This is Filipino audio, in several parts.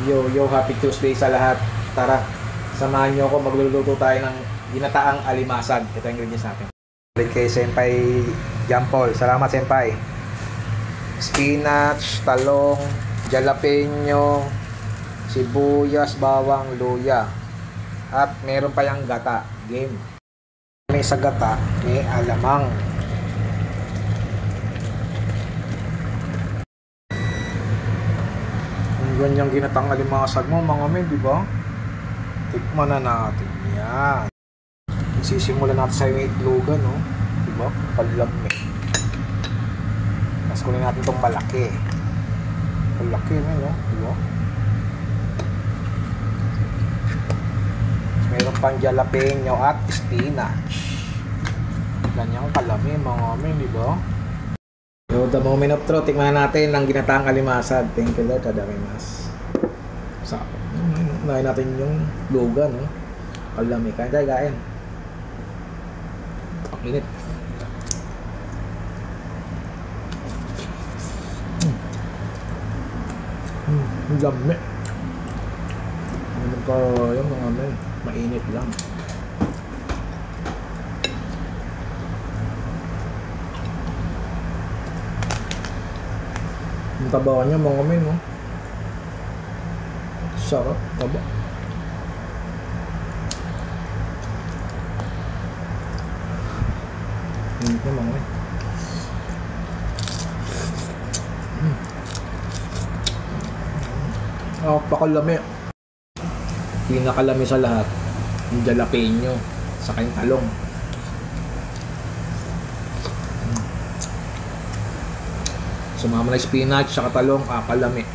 Yo, happy Tuesday sa lahat. Tara, samahan nyo ako. Magluluto tayo ng ginataang alimasag. Ito yung ingredients natin. Balik kay Senpai Jampol. Salamat, Senpai. Spinach, talong, jalapeno, sibuyas, bawang, luya. At meron pa yung gata. Game. May sa gata, may alamang. Ganyang ginatang alimasag mo mga men, di ba? Tikman na natin yan. Sisimula natin sa yung itlogan, no? Di ba? Palami. Mas kunin natin itong malaki. Malaki na, no? Di ba? Meron pang jalapeno at spinach. Ganyang kalami mga men, di ba? So, the moment of truth, tikman na natin ang ginataang alimasag. Thank you Lord, tadamimas. So, unahin natin yung lugan, no? Kalami. Kain tayo, kain. Pakinit. Ang lami. Ano pa yung mga men? Mainit lang. Ang taba niya mga men, no? Sarap, taba. Hindi na mga men. Pakalami. Pinakalami sa lahat yung jalapeno sa kayong talong. Sumama na spinach sa talong, kalami.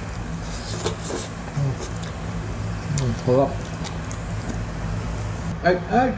Sarap. Ay!